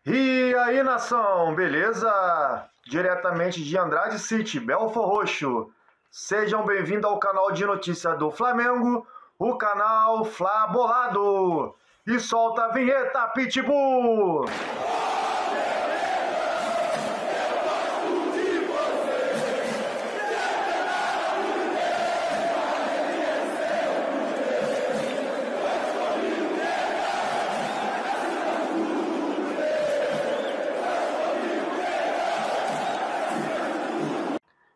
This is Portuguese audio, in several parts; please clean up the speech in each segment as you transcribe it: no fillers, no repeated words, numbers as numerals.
E aí, nação, beleza? Diretamente de Andrade City, Belford Roxo. Sejam bem-vindos ao canal de notícia do Flamengo, o canal Fla Bolado. E solta a vinheta, Pitbull!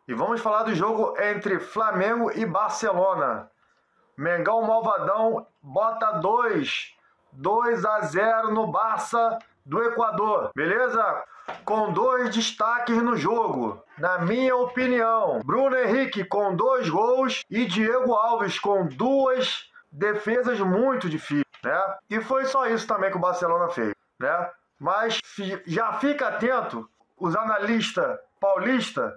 E vamos falar do jogo entre Flamengo e Barcelona. Mengão Malvadão bota 2-0 no Barça do Equador, beleza? Com 2 destaques no jogo, na minha opinião. Bruno Henrique com 2 gols e Diego Alves com 2 defesas muito difíceis, né? E foi só isso também que o Barcelona fez, né? Mas já fica atento, os analistas paulistas,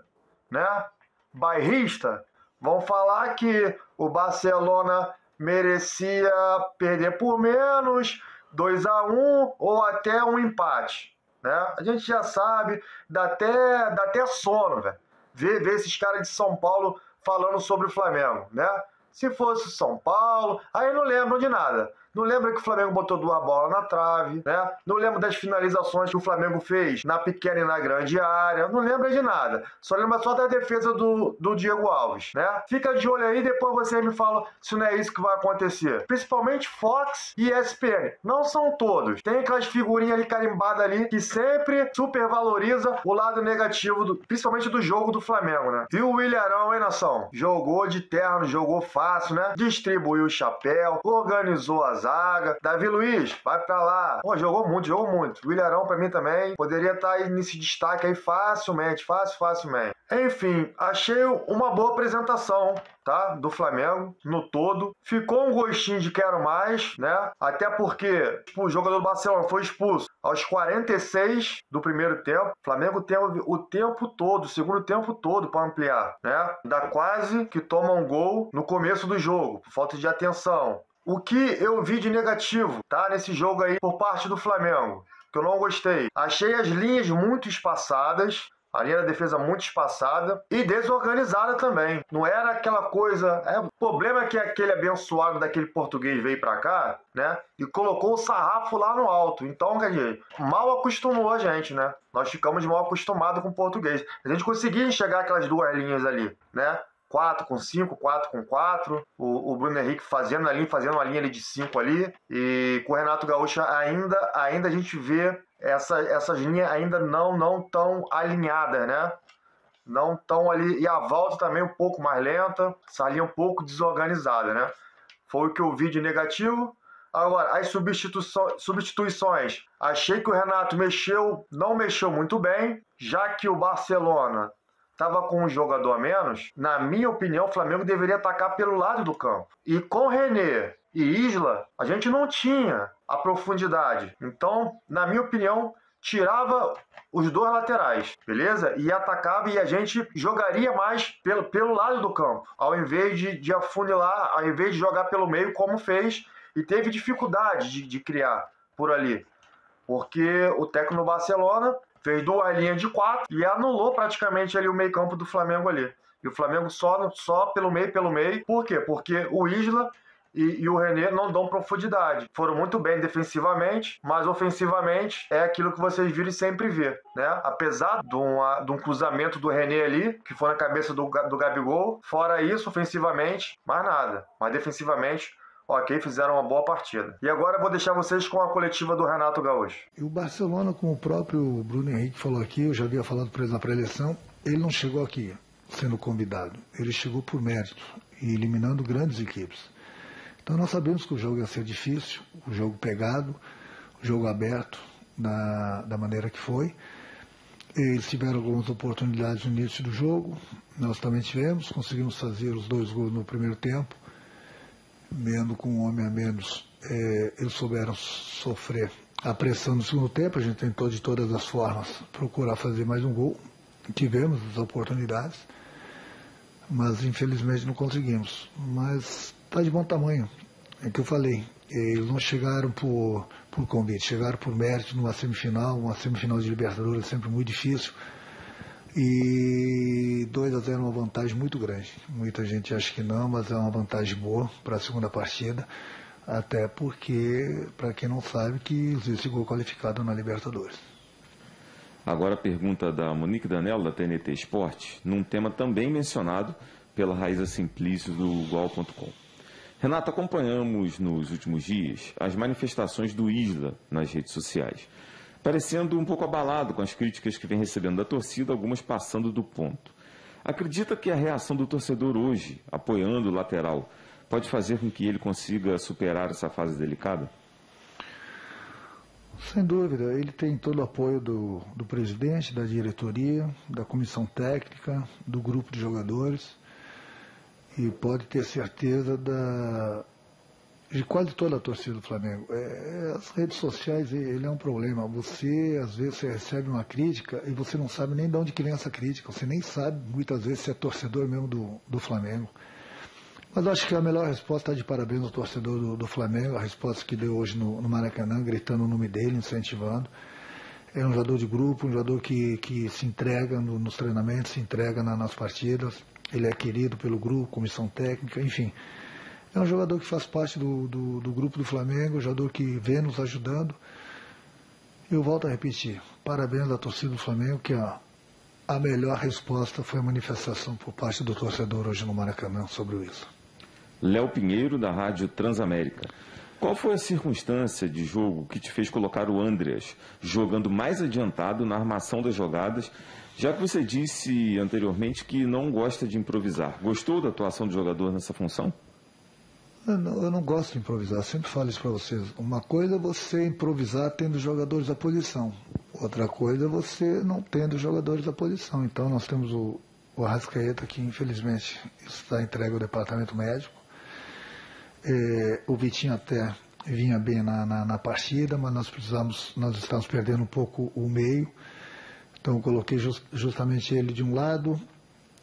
né, bairrista, vão falar que o Barcelona merecia perder por menos, 2-1 ou até um empate, né? A gente já sabe, dá até sono, velho, ver esses caras de São Paulo falando sobre o Flamengo, né? Se fosse São Paulo, aí não lembram de nada. Não lembra que o Flamengo botou 2 bolas na trave, né? Não lembra das finalizações que o Flamengo fez na pequena e na grande área. Não lembra de nada. Só lembra só da defesa do Diego Alves, né? Fica de olho aí, depois você me fala se não é isso que vai acontecer. Principalmente Fox e ESPN. Não são todos. Tem aquelas figurinhas ali carimbadas ali que sempre supervaloriza o lado negativo, principalmente do jogo do Flamengo, né? E o Ilharão, hein, nação? Jogou de terno, jogou fácil, né? Distribuiu o chapéu, organizou as zaga. Davi Luiz, vai pra lá. Pô, jogou muito, jogou muito. O Ilharão pra mim também poderia estar aí nesse destaque aí facilmente. Enfim, achei uma boa apresentação, tá? Do Flamengo, no todo. Ficou um gostinho de quero mais, né? Até porque o jogador do Barcelona foi expulso aos 46 do primeiro tempo. O Flamengo tem o tempo todo, o segundo tempo todo para ampliar, né? Dá quase que toma um gol no começo do jogo, por falta de atenção. O que eu vi de negativo, tá, nesse jogo aí por parte do Flamengo, que eu não gostei. Achei as linhas muito espaçadas, a linha da defesa muito espaçada e desorganizada também. Não era aquela coisa... O problema é que aquele abençoado daquele português veio pra cá, né, e colocou o sarrafo lá no alto. Então, quer dizer, mal acostumou a gente, né? Nós ficamos mal acostumados com o português. A gente conseguia enxergar aquelas 2 linhas ali, né? 4 com 5, 4 com 4, o Bruno Henrique fazendo uma linha ali de 5 ali, e com o Renato Gaúcho ainda a gente vê essas linhas ainda não tão alinhadas, né? Não tão ali, e a volta também um pouco mais lenta, essa linha um pouco desorganizada, né? Foi o que eu vi de negativo. Agora, as substituições, achei que o Renato não mexeu muito bem, já que o Barcelona estava com um jogador a menos. Na minha opinião, o Flamengo deveria atacar pelo lado do campo. E com René e Isla, a gente não tinha a profundidade. Então, na minha opinião, tirava os 2 laterais, beleza? E atacava, e a gente jogaria mais pelo lado do campo, ao invés de afunilar, ao invés de jogar pelo meio, como fez, e teve dificuldade de criar por ali. Porque o técnico do Barcelona fez 2 linhas de 4 e anulou praticamente ali o meio campo do Flamengo ali. E o Flamengo só pelo meio. Por quê? Porque o Isla e o René não dão profundidade. Foram muito bem defensivamente, mas ofensivamente é aquilo que vocês viram e sempre vê, né? Apesar de um cruzamento do René ali, que foi na cabeça do Gabigol, fora isso, ofensivamente, mais nada. Mas defensivamente, ok, fizeram uma boa partida. E agora eu vou deixar vocês com a coletiva do Renato Gaúcho. E o Barcelona, como o próprio Bruno Henrique falou aqui, eu já havia falado para ele na pré-eleição, ele não chegou aqui sendo convidado. Ele chegou por mérito e eliminando grandes equipes. Então nós sabemos que o jogo ia ser difícil, o jogo pegado, o jogo aberto, da maneira que foi. Eles tiveram algumas oportunidades no início do jogo, nós também tivemos, conseguimos fazer os 2 gols no primeiro tempo. Mesmo com um homem a menos, eles souberam sofrer a pressão no segundo tempo. A gente tentou de todas as formas procurar fazer mais um gol. Tivemos as oportunidades, mas infelizmente não conseguimos. Mas está de bom tamanho, é o que eu falei. Eles não chegaram por por convite, chegaram por mérito numa semifinal, uma semifinal de Libertadores é sempre muito difícil. E 2-0 é uma vantagem muito grande. Muita gente acha que não, mas é uma vantagem boa para a segunda partida. Até porque, para quem não sabe, que o Zé ficou qualificado na Libertadores. Agora a pergunta da Monique Danello, da TNT Esporte, num tema também mencionado pela Raíza Simplício do UOL.com. Renato, acompanhamos nos últimos dias as manifestações do Isla nas redes sociais, parecendo um pouco abalado com as críticas que vem recebendo da torcida, algumas passando do ponto. Acredita que a reação do torcedor hoje, apoiando o lateral, pode fazer com que ele consiga superar essa fase delicada? Sem dúvida, ele tem todo o apoio do presidente, da diretoria, da comissão técnica, do grupo de jogadores, e pode ter certeza de quase toda a torcida do Flamengo. As redes sociais, ele é um problema. Você, às vezes, você recebe uma crítica e você não sabe nem de onde que vem essa crítica. Você nem sabe, muitas vezes, se é torcedor mesmo do Flamengo. Mas acho que a melhor resposta está de parabéns ao torcedor do Flamengo, a resposta que deu hoje no Maracanã, gritando o nome dele, incentivando. É um jogador de grupo, um jogador que se entrega nos treinamentos, se entrega nas partidas. Ele é querido pelo grupo, comissão técnica, enfim. É um jogador que faz parte do grupo do Flamengo, um jogador que vem nos ajudando. Eu volto a repetir, parabéns à torcida do Flamengo, que a melhor resposta foi a manifestação por parte do torcedor hoje no Maracanã sobre isso. Léo Pinheiro, da Rádio Transamérica. Qual foi a circunstância de jogo que te fez colocar o Andreas jogando mais adiantado na armação das jogadas, já que você disse anteriormente que não gosta de improvisar? Gostou da atuação do jogador nessa função? Eu não gosto de improvisar, sempre falo isso para vocês. Uma coisa é você improvisar tendo jogadores à posição, outra coisa é você não tendo jogadores à posição. Então nós temos o Arrascaeta, que infelizmente está entregue ao departamento médico. O Vitinho até vinha bem na partida, mas nós estamos perdendo um pouco o meio. Então eu coloquei justamente ele de um lado,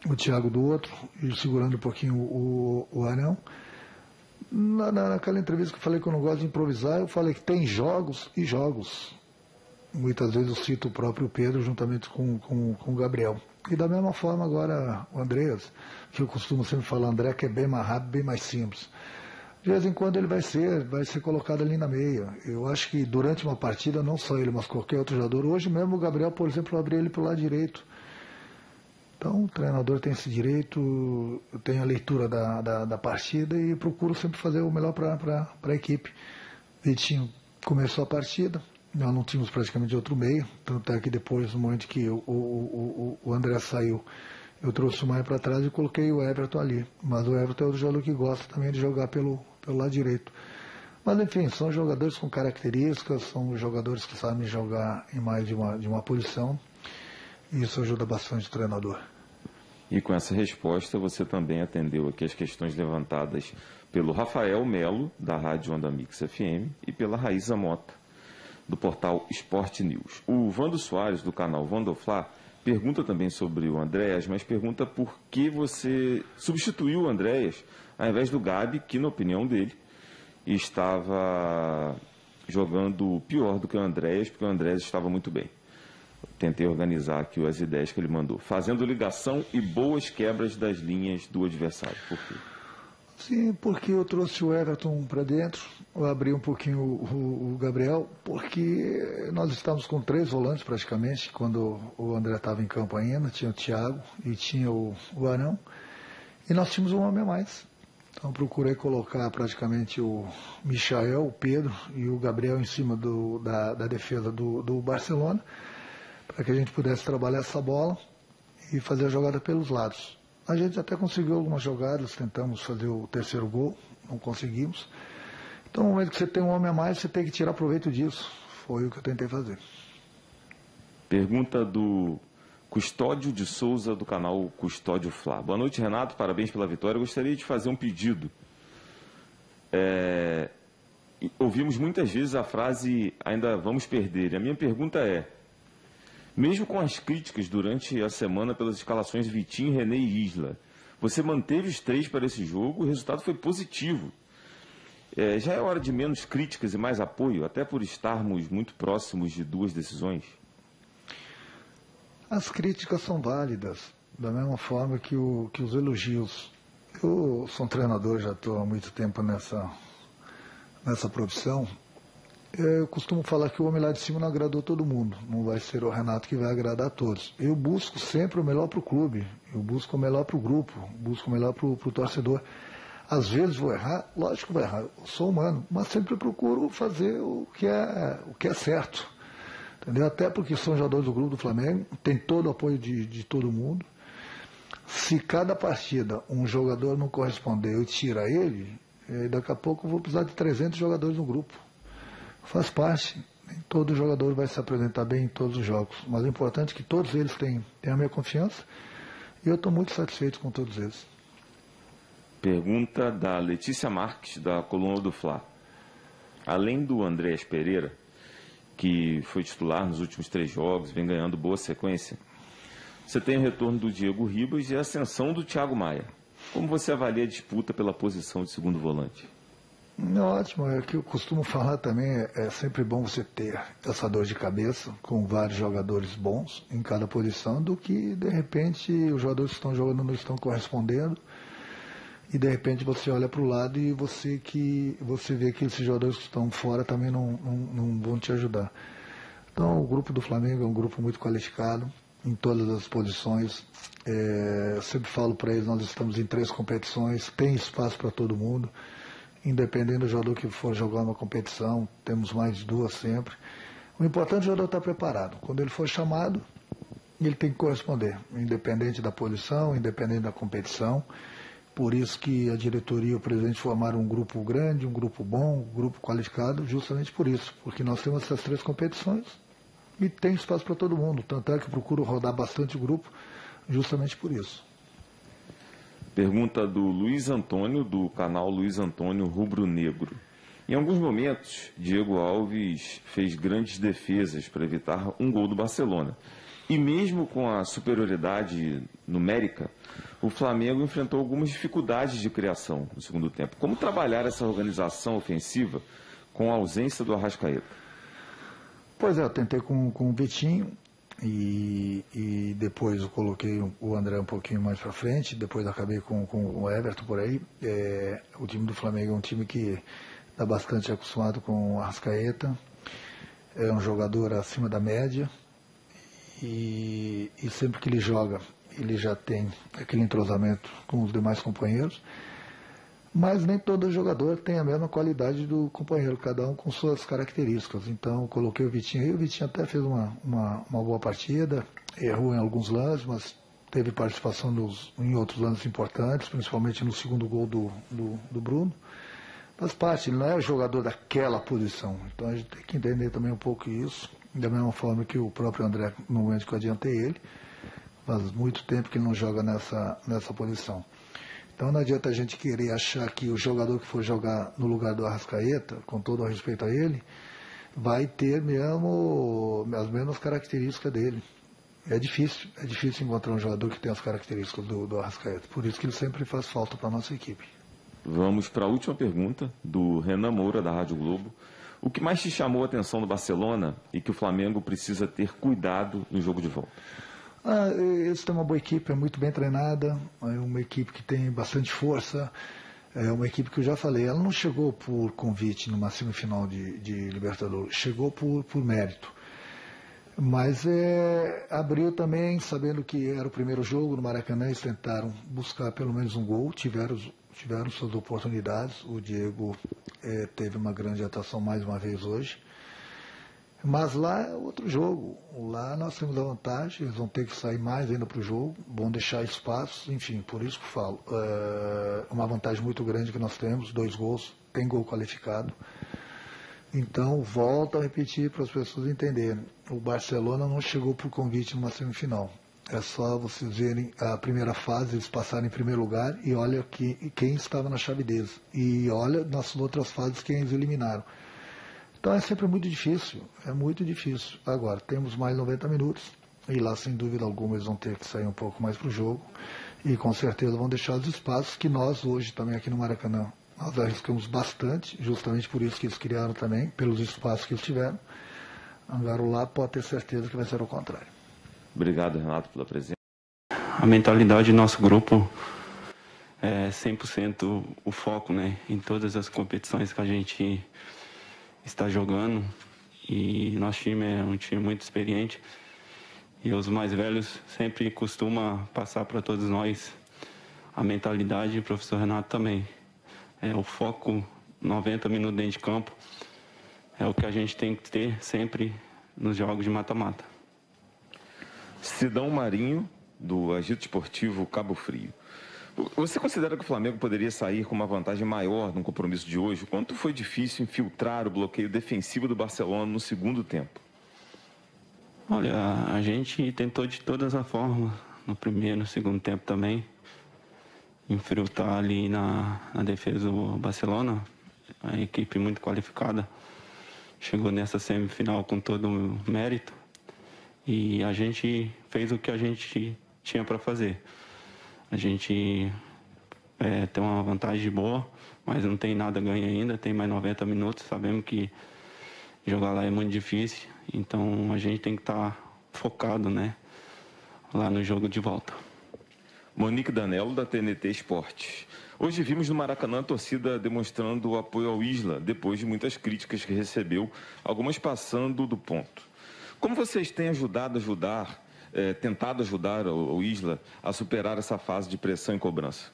o Thiago do outro, e segurando um pouquinho o Arão. Naquela entrevista que eu falei que eu não gosto de improvisar, eu falei que tem jogos e jogos. Muitas vezes eu cito o próprio Pedro juntamente com o Gabriel. E da mesma forma agora o Andreas, que eu costumo sempre falar, André, que é bem mais rápido, bem mais simples. De vez em quando ele vai ser colocado ali na meia. Eu acho que durante uma partida, não só ele, mas qualquer outro jogador, hoje mesmo o Gabriel, por exemplo, eu abri ele para o lado direito. Então o treinador tem esse direito, eu tenho a leitura da partida e procuro sempre fazer o melhor para a equipe. Vitinho começou a partida, nós não tínhamos praticamente outro meio, tanto é que depois, no momento que o André saiu, eu trouxe o Maia para trás e coloquei o Everton ali. Mas o Everton é outro jogador que gosta também de jogar pelo lado direito. Mas enfim, são jogadores com características, são jogadores que sabem jogar em mais de uma posição. E isso ajuda bastante o treinador. E com essa resposta você também atendeu aqui as questões levantadas pelo Rafael Melo, da Rádio Onda Mix FM, e pela Raíza Mota, do portal Sport News. O Vando Soares, do canal Vandoflá, pergunta também sobre o Andreas, mas pergunta por que você substituiu o Andreas ao invés do Gabi, que, na opinião dele, estava jogando pior do que o Andreas, porque o Andreas estava muito bem. Tentei organizar aqui as ideias que ele mandou. Fazendo ligação e boas quebras das linhas do adversário. Por quê? Sim, porque eu trouxe o Everton para dentro, eu abri um pouquinho o Gabriel, porque nós estávamos com 3 volantes praticamente, quando o André estava em campo ainda, tinha o Thiago e tinha o Arão, e nós tínhamos um homem a mais. Então procurei colocar praticamente o Michael, o Pedro e o Gabriel em cima da defesa do Barcelona, para que a gente pudesse trabalhar essa bola e fazer a jogada pelos lados. A gente até conseguiu algumas jogadas, tentamos fazer o terceiro gol, não conseguimos. Então, no momento que você tem um homem a mais, você tem que tirar proveito disso. Foi o que eu tentei fazer. Pergunta do Custódio de Souza, do canal Custódio Flá. Boa noite, Renato. Parabéns pela vitória. Eu gostaria de fazer um pedido. Ouvimos muitas vezes a frase, ainda vamos perder. E a minha pergunta é, mesmo com as críticas durante a semana pelas escalações de Vitinho, René e Isla, você manteve os 3 para esse jogo, o resultado foi positivo. Já é hora de menos críticas e mais apoio, até por estarmos muito próximos de duas decisões? As críticas são válidas, da mesma forma que os elogios. Eu sou um treinador, já estou há muito tempo nessa profissão. Eu costumo falar que o homem lá de cima não agradou todo mundo, não vai ser o Renato que vai agradar a todos. Eu busco sempre o melhor para o clube, eu busco o melhor para o grupo, busco o melhor para o torcedor. Às vezes vou errar, lógico que vou errar, eu sou humano, mas sempre procuro fazer o que é certo. Entendeu? Até porque são jogadores do grupo do Flamengo, tem todo o apoio de todo mundo. Se cada partida um jogador não corresponder, eu tiro ele, daqui a pouco eu vou precisar de 300 jogadores no grupo. Faz parte, nem todo jogador vai se apresentar bem em todos os jogos, mas o importante é que todos eles tenham a minha confiança e eu estou muito satisfeito com todos eles. Pergunta da Letícia Marques, da coluna do Fla. Além do Andrés Pereira, que foi titular nos últimos 3 jogos, vem ganhando boa sequência, você tem o retorno do Diego Ribas e a ascensão do Thiago Maia. Como você avalia a disputa pela posição de segundo volante? Ótimo, é o que eu costumo falar também, é sempre bom você ter essa dor de cabeça com vários jogadores bons em cada posição, do que de repente os jogadores que estão jogando não estão correspondendo e de repente você olha para o lado e você vê que esses jogadores que estão fora também não vão te ajudar. Então o grupo do Flamengo é um grupo muito qualificado em todas as posições. Eu sempre falo para eles, nós estamos em 3 competições, tem espaço para todo mundo. Independente do jogador que for jogar uma competição, temos mais de 2 sempre. O importante é o jogador estar preparado. Quando ele for chamado, ele tem que corresponder, independente da posição, independente da competição. Por isso que a diretoria e o presidente formaram um grupo grande, um grupo bom, um grupo qualificado, justamente por isso. Porque nós temos essas 3 competições e tem espaço para todo mundo. Tanto é que eu procuro rodar bastante o grupo, justamente por isso. Pergunta do Luiz Antônio, do canal Luiz Antônio Rubro Negro. Em alguns momentos, Diego Alves fez grandes defesas para evitar um gol do Barcelona. E mesmo com a superioridade numérica, o Flamengo enfrentou algumas dificuldades de criação no segundo tempo. Como trabalhar essa organização ofensiva com a ausência do Arrascaeta? Pois é, eu tentei com o Vitinho. E depois eu coloquei o André um pouquinho mais para frente, depois acabei com o Everton por aí. O time do Flamengo é um time que está bastante acostumado com o Arrascaeta, é um jogador acima da média e sempre que ele joga ele já tem aquele entrosamento com os demais companheiros, mas nem todo jogador tem a mesma qualidade do companheiro, cada um com suas características. Então eu coloquei o Vitinho aí, o Vitinho até fez uma boa partida, errou em alguns lances, mas teve participação em outros lances importantes, principalmente no segundo gol do Bruno. Faz parte, ele não é o jogador daquela posição, então a gente tem que entender também um pouco isso, da mesma forma que o próprio André, no momento que eu adiantei ele, faz muito tempo que ele não joga nessa posição. Então não adianta a gente querer achar que o jogador que for jogar no lugar do Arrascaeta, com todo o respeito a ele, vai ter mesmo as mesmas características dele. É difícil encontrar um jogador que tem as características do Arrascaeta. Por isso que ele sempre faz falta para a nossa equipe. Vamos para a última pergunta, do Renan Moura, da Rádio Globo. O que mais te chamou a atenção do Barcelona e que o Flamengo precisa ter cuidado no jogo de volta? Eles têm uma boa equipe, é muito bem treinada, é uma equipe que tem bastante força, é uma equipe que eu já falei, ela não chegou por convite numa semifinal de Libertadores, chegou por mérito. Mas abriu também, sabendo que era o primeiro jogo no Maracanã, eles tentaram buscar pelo menos um gol, tiveram suas oportunidades, o Diego teve uma grande atuação mais uma vez hoje. Mas lá é outro jogo, lá nós temos a vantagem, eles vão ter que sair mais ainda para o jogo, vão deixar espaços, enfim, por isso que eu falo, uma vantagem muito grande que nós temos, 2 gols, tem gol qualificado. Então, volto a repetir para as pessoas entenderem, o Barcelona não chegou por convite numa semifinal, é só vocês verem a primeira fase, eles passaram em primeiro lugar e olha quem estava na chave deles, e olha nas outras fases quem eles eliminaram. Então é sempre muito difícil, é muito difícil. Agora, temos mais 90 minutos e lá, sem dúvida alguma, eles vão ter que sair um pouco mais para o jogo e com certeza vão deixar os espaços que nós hoje também aqui no Maracanã Nós arriscamos bastante, justamente por isso que eles criaram também, pelos espaços que eles tiveram. Agora o lado pode ter certeza que vai ser o contrário. Obrigado, Renato, pela presença. A mentalidade do nosso grupo é 100% o foco, né, em todas as competições que a gente está jogando. E nosso time é um time muito experiente. E os mais velhos sempre costumam passar para todos nós a mentalidade, e o professor Renato também. O foco 90 minutos dentro de campo é o que a gente tem que ter sempre nos jogos de mata-mata. Sidão Marinho, do Agito Esportivo Cabo Frio. Você considera que o Flamengo poderia sair com uma vantagem maior no compromisso de hoje? Quanto foi difícil infiltrar o bloqueio defensivo do Barcelona no segundo tempo? Olha, a gente tentou de todas as formas, no primeiro e no segundo tempo também, infiltrar ali na defesa do Barcelona, a equipe muito qualificada, chegou nessa semifinal com todo o mérito e a gente fez o que a gente tinha para fazer. A gente tem uma vantagem boa, mas não tem nada ganho ainda, tem mais 90 minutos, sabemos que jogar lá é muito difícil, então a gente tem que estar focado, né, lá no jogo de volta. Monique Danello, da TNT Esportes. Hoje vimos no Maracanã a torcida demonstrando apoio ao Isla, depois de muitas críticas que recebeu, algumas passando do ponto. Como vocês têm tentado ajudar o Isla a superar essa fase de pressão e cobrança?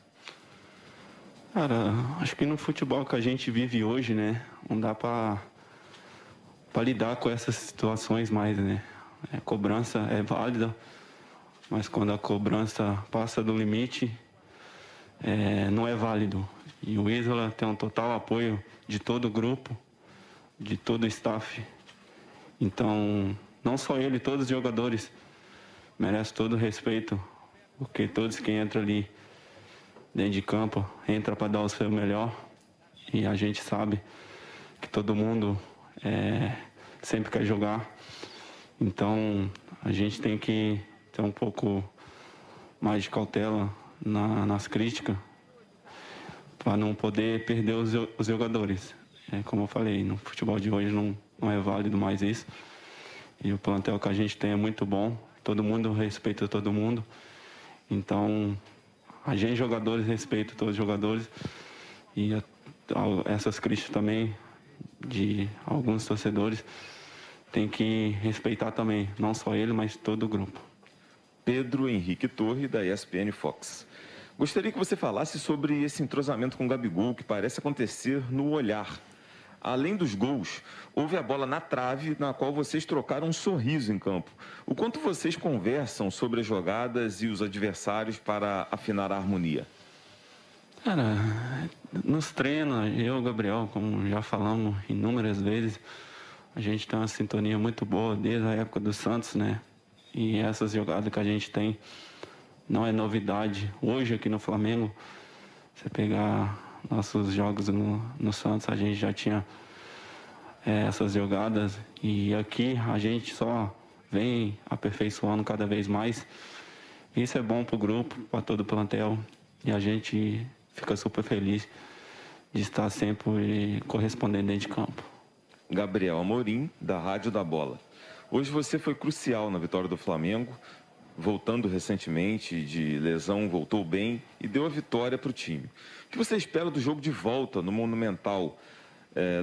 Cara, acho que no futebol que a gente vive hoje, né, não dá para lidar com essas situações mais, né. A cobrança é válida, mas quando a cobrança passa do limite, não é válido. E o Isla tem um total apoio de todo o grupo, de todo o staff. Então, não só ele, todos os jogadores merecem todo o respeito, porque todos que entram ali dentro de campo entram para dar o seu melhor. E a gente sabe que todo mundo sempre quer jogar. Então, a gente tem que ter um pouco mais de cautela nas críticas, para não poder perder os jogadores. Como eu falei, no futebol de hoje não é válido mais isso. E o plantel que a gente tem é muito bom, todo mundo respeita todo mundo. Então, a gente, jogadores, respeita todos os jogadores. E essas críticas também de alguns torcedores tem que respeitar também, não só ele, mas todo o grupo. Pedro Henrique Torre, da ESPN Fox. Gostaria que você falasse sobre esse entrosamento com o Gabigol, que parece acontecer no olhar. Além dos gols, houve a bola na trave, na qual vocês trocaram um sorriso em campo. O quanto vocês conversam sobre as jogadas e os adversários para afinar a harmonia? Cara, nos treinos, eu e o Gabriel, como já falamos inúmeras vezes, a gente tem uma sintonia muito boa desde a época do Santos, né? E essas jogadas que a gente tem não é novidade. Hoje aqui no Flamengo, você pegar nossos jogos no Santos, a gente já tinha essas jogadas. E aqui a gente só vem aperfeiçoando cada vez mais. Isso é bom para o grupo, para todo o plantel. E a gente fica super feliz de estar sempre correspondendo dentro de campo. Gabriel Amorim, da Rádio da Bola. Hoje você foi crucial na vitória do Flamengo, voltando recentemente de lesão, voltou bem e deu a vitória para o time. O que você espera do jogo de volta no Monumental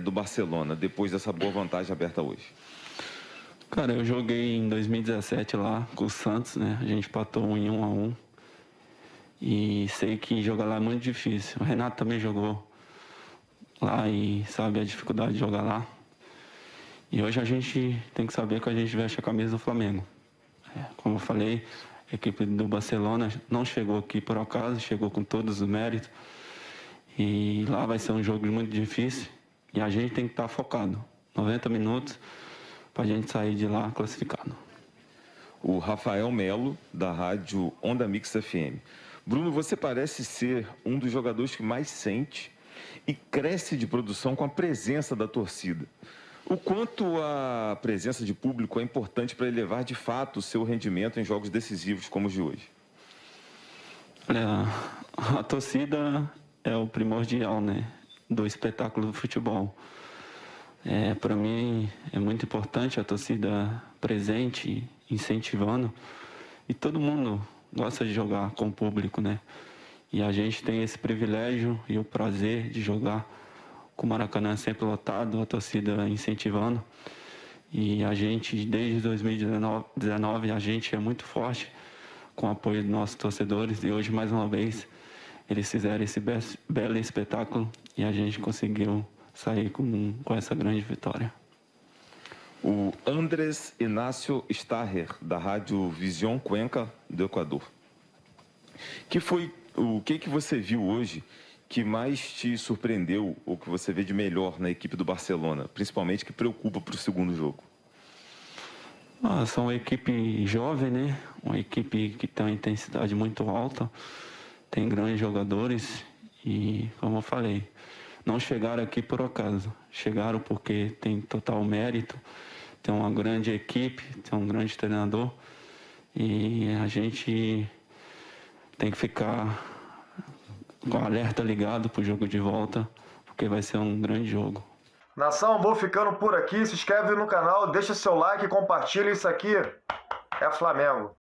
do Barcelona, depois dessa boa vantagem aberta hoje? Cara, eu joguei em 2017 lá com o Santos, né? A gente empatou em 1-1. E sei que jogar lá é muito difícil. O Renato também jogou lá e sabe a dificuldade de jogar lá. E hoje a gente tem que saber que a gente veste a camisa do Flamengo. Como eu falei, a equipe do Barcelona não chegou aqui por acaso, chegou com todos os méritos. E lá vai ser um jogo muito difícil e a gente tem que estar focado. 90 minutos para a gente sair de lá classificado. O Rafael Melo, da rádio Onda Mix FM. Bruno, você parece ser um dos jogadores que mais sente e cresce de produção com a presença da torcida. O quanto a presença de público é importante para elevar de fato o seu rendimento em jogos decisivos como os de hoje? A torcida é o primordial, né? do espetáculo do futebol. Para mim é muito importante a torcida presente, incentivando, e todo mundo gosta de jogar com o público, né? E a gente tem esse privilégio e o prazer de jogar com o Maracanã sempre lotado, a torcida incentivando. E a gente, desde 2019, a gente é muito forte com o apoio dos nossos torcedores. E hoje, mais uma vez, eles fizeram esse belo espetáculo e a gente conseguiu sair com essa grande vitória. O Andrés Inácio Starrer, da Rádio Visión Cuenca, do Equador. O que você viu hoje que mais te surpreendeu ou que você vê de melhor na equipe do Barcelona, principalmente que preocupa para o segundo jogo? São uma equipe jovem, né? Uma equipe que tem uma intensidade muito alta, tem grandes jogadores e, como eu falei, não chegaram aqui por acaso, chegaram porque tem total mérito, tem uma grande equipe, tem um grande treinador e a gente tem que ficar com o alerta ligado para o jogo de volta, porque vai ser um grande jogo. Nação, vou ficando por aqui. Se inscreve no canal, deixa seu like e compartilha. Isso aqui é Flamengo.